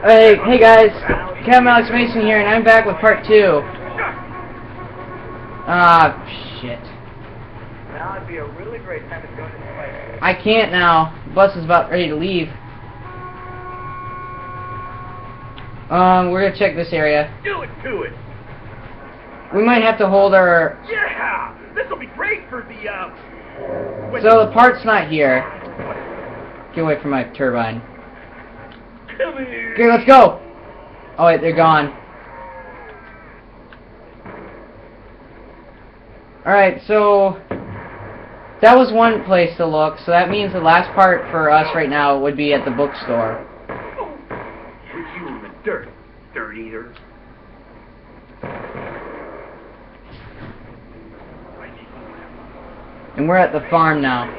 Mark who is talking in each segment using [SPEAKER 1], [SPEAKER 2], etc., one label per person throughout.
[SPEAKER 1] Hey guys, Kevin Alex Mason here, and I'm back with part 2. Ah, shit.
[SPEAKER 2] Now would be a really great time to go into the fight.
[SPEAKER 1] I can't now. The bus is about ready to leave. We're gonna check this area.
[SPEAKER 2] Do it to it!
[SPEAKER 1] We might have to hold our...
[SPEAKER 2] Yeah! This'll be great for the,
[SPEAKER 1] So the part's not here. Get away from my turbine.
[SPEAKER 2] Come here!
[SPEAKER 1] Okay, let's go! Oh wait, they're gone. Alright, so... that was one place to look, so that means the last part for us right now would be at the bookstore.
[SPEAKER 2] Put you in the dirt, dirt eater.
[SPEAKER 1] And we're at the farm now.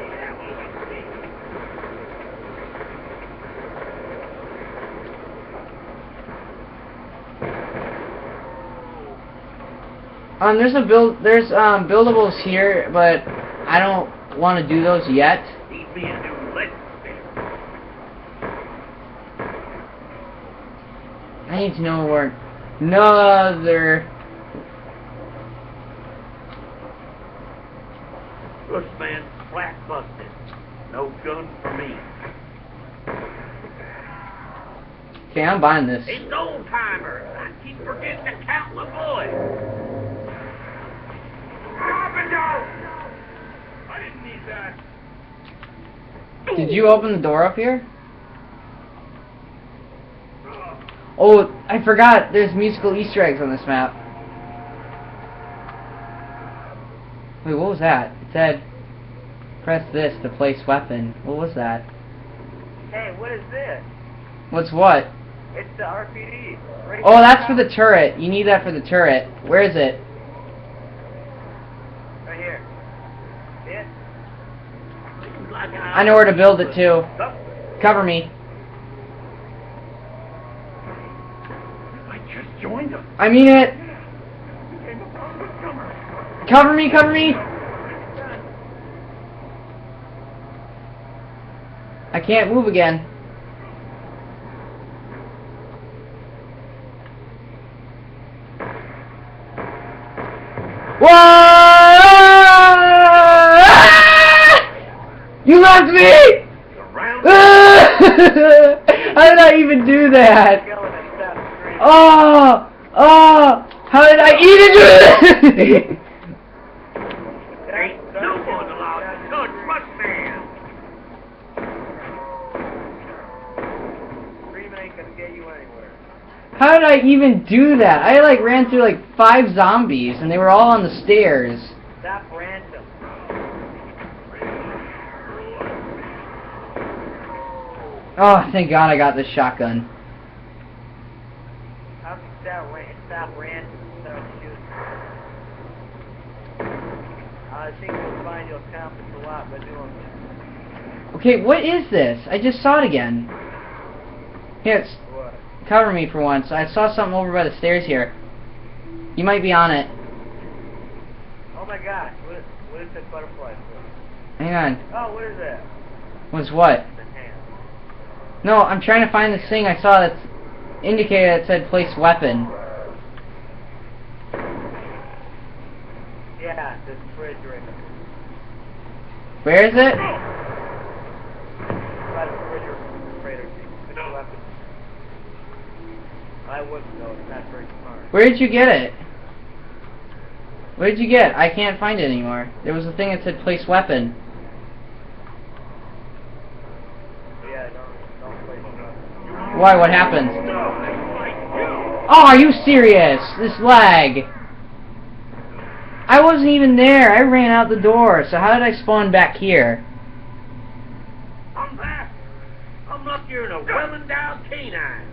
[SPEAKER 1] There's buildables here, but I don't want to do those yet.
[SPEAKER 2] Need me a new leg.
[SPEAKER 1] I need to know where another...
[SPEAKER 2] Bushman flat busted. No gun for me.
[SPEAKER 1] Okay, I'm buying this.
[SPEAKER 2] It's old timers. I keep forgetting to count my boys. Up and down. I didn't need that.
[SPEAKER 1] Did you open the door up here? Oh, I forgot. There's musical Easter eggs on this map. Wait, what was that? It said, press this to place weapon. What was that?
[SPEAKER 2] Hey, what is this?
[SPEAKER 1] What's what?
[SPEAKER 2] It's the RPD. Ready
[SPEAKER 1] Oh, that's for the turret. You need that for the turret. Where is it?
[SPEAKER 2] Right here. See it?
[SPEAKER 1] I know where to build it too. Cover me.
[SPEAKER 2] I just joined them.
[SPEAKER 1] I mean it. Cover me, cover me. I can't move again. Whoa! You left me! How did I even do that? Oh! Oh! How did I even do that?
[SPEAKER 2] Ain't no one allowed to touch Bushman. Screaming ain't gonna get you anywhere.
[SPEAKER 1] How did I even do that? I like ran through like 5 zombies and they were all on the stairs.
[SPEAKER 2] Stop random.
[SPEAKER 1] Oh, thank God I got this shotgun.
[SPEAKER 2] How can you stop random instead of shooting? I think you'll find you'll accomplish a lot by doing this.
[SPEAKER 1] Okay, what is this? I just saw it again. Here,
[SPEAKER 2] What?
[SPEAKER 1] cover me for once. I saw something over by the stairs here. You might be on it.
[SPEAKER 2] Oh my gosh, what is that butterfly for?
[SPEAKER 1] Hang on.
[SPEAKER 2] Oh, what is that?
[SPEAKER 1] What's what?
[SPEAKER 2] The hand.
[SPEAKER 1] No, I'm trying to find this thing I saw that's indicated that said place weapon.
[SPEAKER 2] Yeah, this refrigerator.
[SPEAKER 1] Where is it?
[SPEAKER 2] By the refrigerator. Put your weapon. I wouldn't know, it's not very smart.
[SPEAKER 1] Where did you get it? What did you get? I can't find it anymore. There was a thing that said place weapon.
[SPEAKER 2] Yeah, don't place your weapon.
[SPEAKER 1] Why? What happened? Oh, are you serious? This lag. I wasn't even there. I ran out the door. So how did I spawn back here?
[SPEAKER 2] I'm back. I'm up here in a well-endowed canine.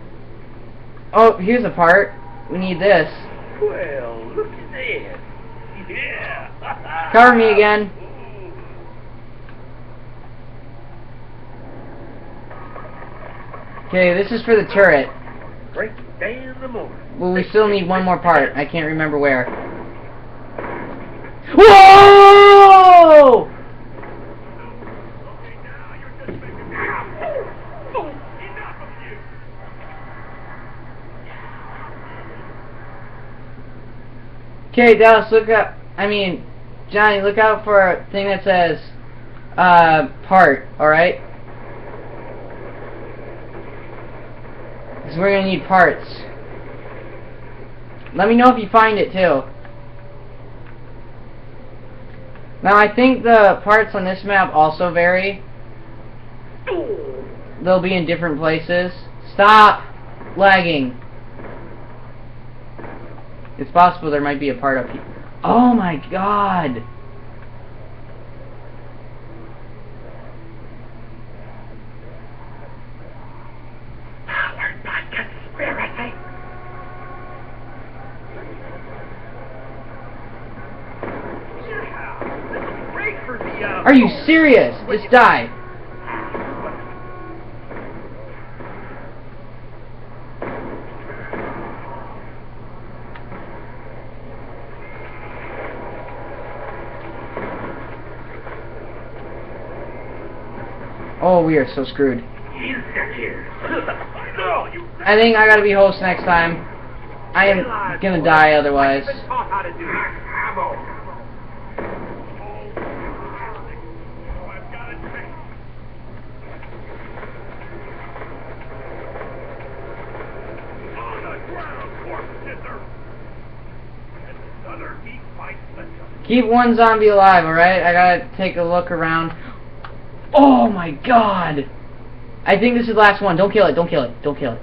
[SPEAKER 1] Oh, here's a part. We need this.
[SPEAKER 2] Well, look at this. Yeah.
[SPEAKER 1] Cover me again. Okay, this is for the turret.
[SPEAKER 2] Break day in the morning.
[SPEAKER 1] Well, we still need one more part. I can't remember where. Whoa! Okay, Dallas, look up. I mean, Johnny, look out for a thing that says part. All right. Because we're gonna need parts. Let me know if you find it too. Now I think the parts on this map also vary. They'll be in different places. Stop lagging. It's possible there might be a part up here. Oh my god!
[SPEAKER 2] Powered by conspiracy. Yeah, this is great for the,
[SPEAKER 1] Are you serious? Just die. Oh, we are so screwed. I think I gotta be host next time. I am gonna die otherwise. Keep one zombie alive, alright? I gotta take a look around. Oh my god! I think this is the last one. Don't kill it, don't kill it, don't kill it.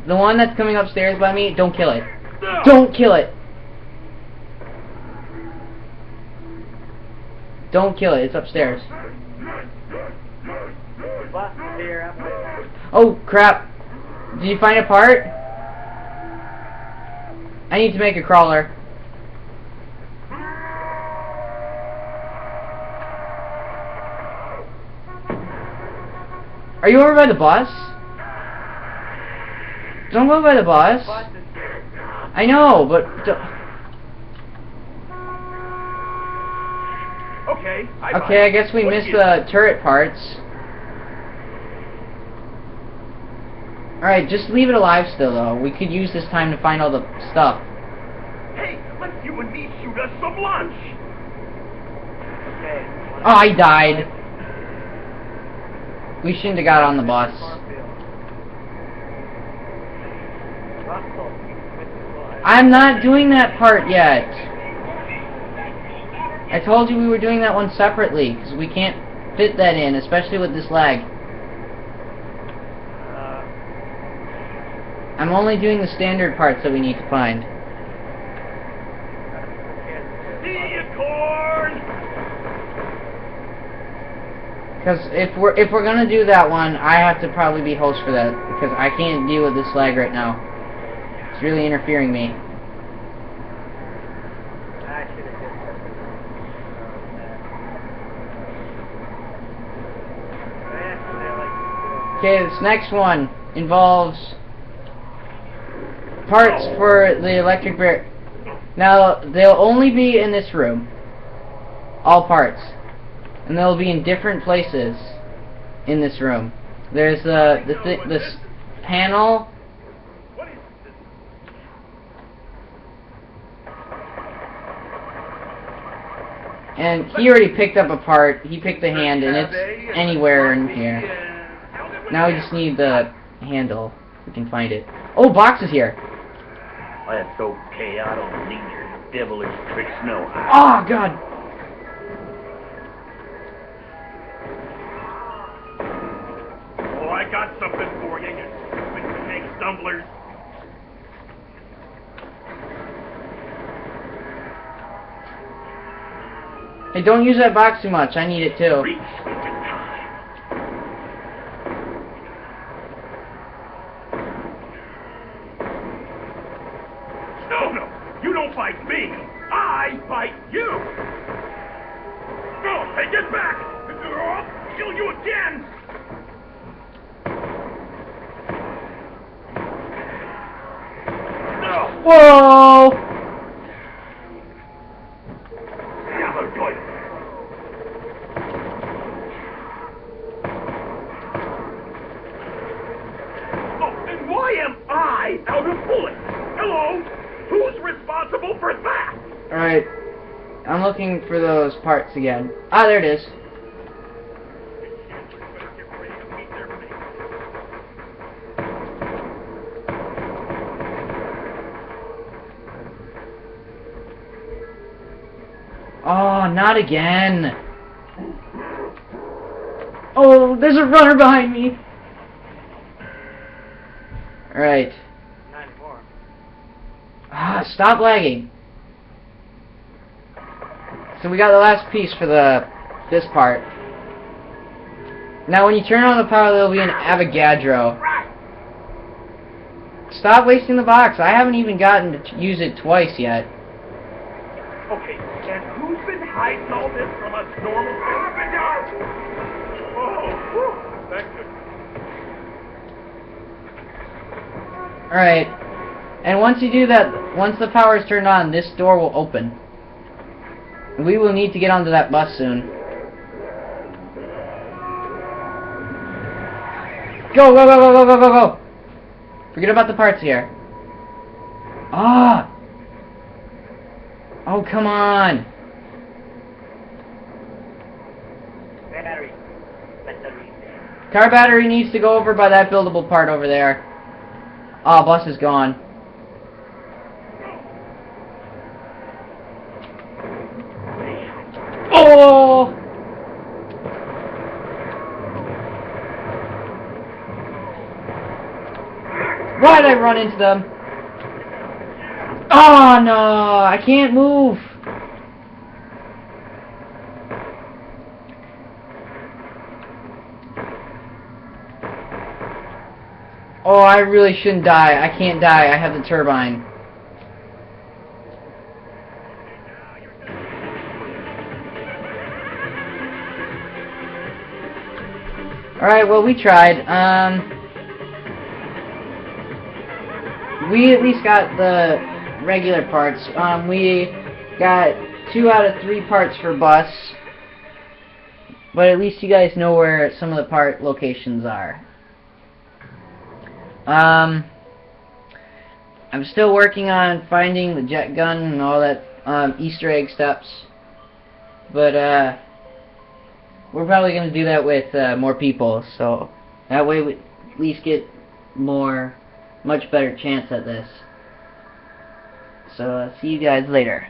[SPEAKER 1] The one that's coming upstairs by me, don't kill it. Don't kill it! Don't kill it, it's upstairs. Oh crap! Did you find a part? I need to make a crawler. Are you over by the bus? Don't go by the bus. I know, but... Okay, I guess we missed the turret parts. Alright, just leave it alive still, though. We could use this time to find all the stuff.
[SPEAKER 2] Hey, let's you and me shoot us some lunch!
[SPEAKER 1] Oh, I died. We shouldn't have got on the bus. I'm not doing that part yet. I told you we were doing that one separately, because we can't fit that in, especially with this lag. I'm only doing the standard parts that we need to find.
[SPEAKER 2] See ya, corn!
[SPEAKER 1] Because if we're gonna do that one, I have to probably be host for that, because I can't deal with this lag right now. It's really interfering me. Okay, this next one involves parts for the electric bear. Now, they'll only be in this room. All parts. And they'll be in different places in this room. There's this panel. And he already picked up a part. He picked the hand, and it's anywhere in here. Now we just need the handle. We can find it. Oh, box is here.
[SPEAKER 2] That's okay. I don't need your devilish tricks, no.
[SPEAKER 1] Oh, God.
[SPEAKER 2] Oh, I got something for you, you stupid snake stumblers.
[SPEAKER 1] Hey, don't use that box too much. I need it too.
[SPEAKER 2] Reach with your time. No, you don't fight me. I fight you. No, hey, get back, or I'll kill you again. No.
[SPEAKER 1] Whoa!
[SPEAKER 2] Why am I out of bullets? Hello? Who's responsible for that?
[SPEAKER 1] Alright. I'm looking for those parts again. Ah, there it is. Oh, not again. Oh, there's a runner behind me. Alright.
[SPEAKER 2] Not anymore.
[SPEAKER 1] Ah, stop lagging. So we got the last piece for this part. Now when you turn on the power, there'll be an Avogadro.
[SPEAKER 2] Right.
[SPEAKER 1] Stop wasting the box. I haven't even gotten to use it twice yet.
[SPEAKER 2] Okay, and who's been hiding all this from us normal people? Oh, whew, thank you.
[SPEAKER 1] Alright. And once you do that, once the power is turned on, this door will open. We will need to get onto that bus soon. Go, go, go, go, go, go, go, go! Forget about the parts here. Ah! Oh, come on!
[SPEAKER 2] Battery.
[SPEAKER 1] Car battery needs to go over by that buildable part over there. Ah, bus is gone. Oh! Why'd I run into them? Oh no! I can't move! Oh, I really shouldn't die. I can't die. I have the turbine. Alright, well, we tried. We at least got the regular parts. We got 2 out of 3 parts for bus. But at least you guys know where some of the part locations are. I'm still working on finding the jet gun and all that Easter egg steps. But, we're probably going to do that with more people, so that way we at least get much better chance at this. So, see you guys later.